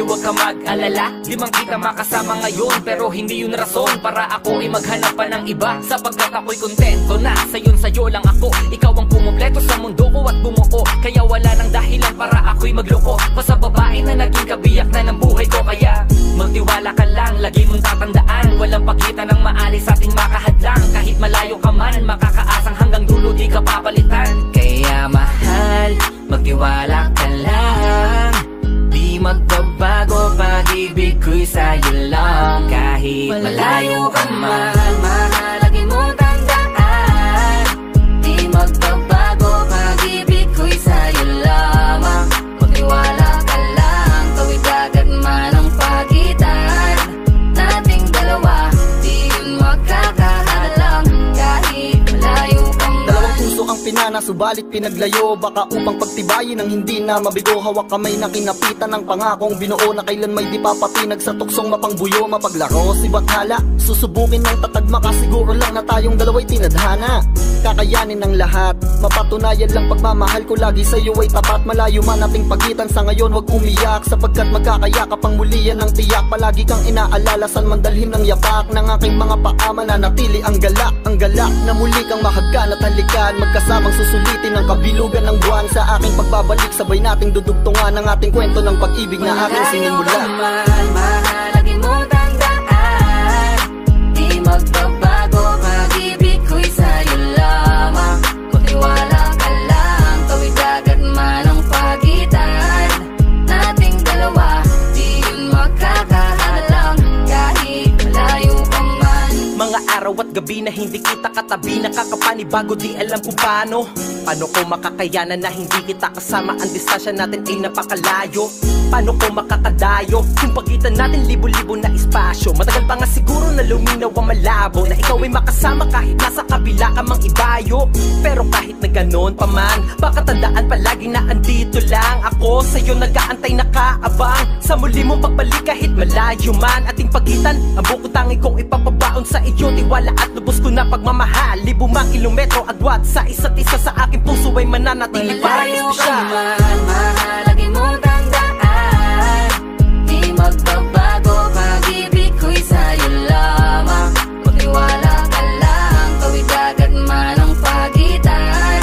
huwag ka mag-alala. Di man kita makasama ngayon, pero hindi yun rason para ako ay maghanap pa ng iba. Sapagkat ako'y kontento na sa'yo lang ako. Ikaw ang kumumpleto sa mundo ko at bumuo. Kaya wala nang dahilan para ako'y magloko pa sa babae na naging kabiyak na ng buhay ko. Kaya magtiwala ka lang, lagi mong tatandaan, walang pakita ng maalis ating makahadlang. Kahit malayo ka man, makakaasang hanggang dulo di ka papalitan. Kaya mahal, magtiwala ka lang, di magbabago pag-ibig ko'y sa'yo lang. Kahit malayo ka man, mahal, lagi mong tandaan, di magbabago pag-ibig ko'y sa'yo lamang. Magtiwala ka lang, tawid agad man ang pagitan nating dalawa, di yun magkakahalang. Kahit malayo ka man. Dalawang puso ang pinana, subalit pinaglayo. Baka upang pagtibayin ang hindi na mabigo. Hawak kamay na kinapitan ng pangakong binuo na kailan may di papatinag sa tuksong mapangbuyo. Mapaglaro si Bathala, susubukin ng tatagma ka. Siguro lang na tayong dalawa'y tinadhana, kakayanin ng lahat. Mapatunayan lang pagmamahal ko lagi sa'yo ay tapat. Malayo man ating pagitan sa ngayon, wag umiyak, sapagkat magkakayakap ang muli yan ang tiyak. Palagi kang inaalala, saan man dalhin ng yapak ng aking mga paa, mananatili ang galak na muli kang mahagkan at halikan. Magkasamang susulitin ang kabilugan ng buwan. Sa aking pagbabalik, sabay nating dudugtungan ang ating kwento ng pag-ibig na aking sinimula. Mahal, lagi mong tandaan, di magbabago pag-ibig ko'y sa'yo lamang. Magtiwala ka lang, tawid agad man ang pagitan nating dalawa, di yun magkakahalang. Kahit malayo ka man. Mga araw at gabi na hindi kita katabi, nakakapanibago, di alam kung paano ko makakayanan na hindi kita kasama. Ang distansya natin ay napakalayo. Paano ko makakadayo kung pagitan natin libo-libo na espasyo? Matagal pa nga siguro na luminaw ang malabo, na ikaw ay makasama kahit nasa kabila ka mang ibayo. Pero kahit na ganon pa man, baka tandaan palagi na andito lang ako sa'yo, nag-aantay nakaabang sa muli mong pagbalik kahit malayo man ating pagitan. Ang buko tangi kong ipapabaon sa iyo, tiwala at lubos ko na pagmamahal. Libo mang kilometro agwat sa isa't isa, sa aking puso ay mananatili parang espesyal. Mahal, lagi mong tandaan, di magbabago pag-ibig ko'y sa'yo lamang. Magtiwala ka lang, tawid agad man ang pagitan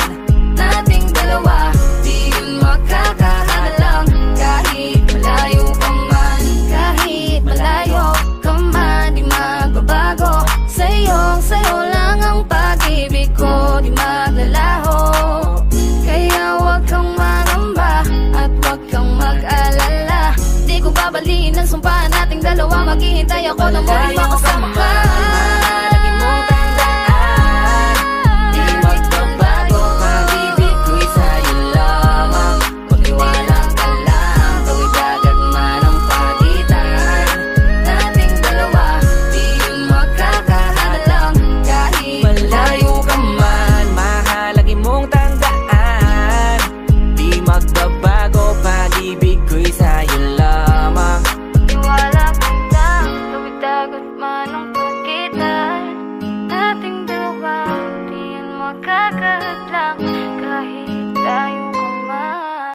nating dalawa, di yun magkakahalang. Kahit malayo ka man, kahit malayo ka man, di magbabago. Sa'yo lang ang pag-ibig ko, di maglalaho. Kaya wag kang mangamba at wag kang mag-alala, di ko babaliin ang sumpa nating dalawa. Maghihintay ako na muling makasama ka. Lagi mong tandaan, di magbabago pag-ibig ko'y sa'yo lamang. Magtiwala ka lang, tawid agad man ang pagitan nating dalawa, di yun magkakahalang. Kahit malayo ka man, mahal, lagi mong tandaan, di magbabago pag-ibig ko'y sa'yo lamang. Magtiwala ka lang, tawid agad man ang pagitan nating dalawa, di yun magkakahalang.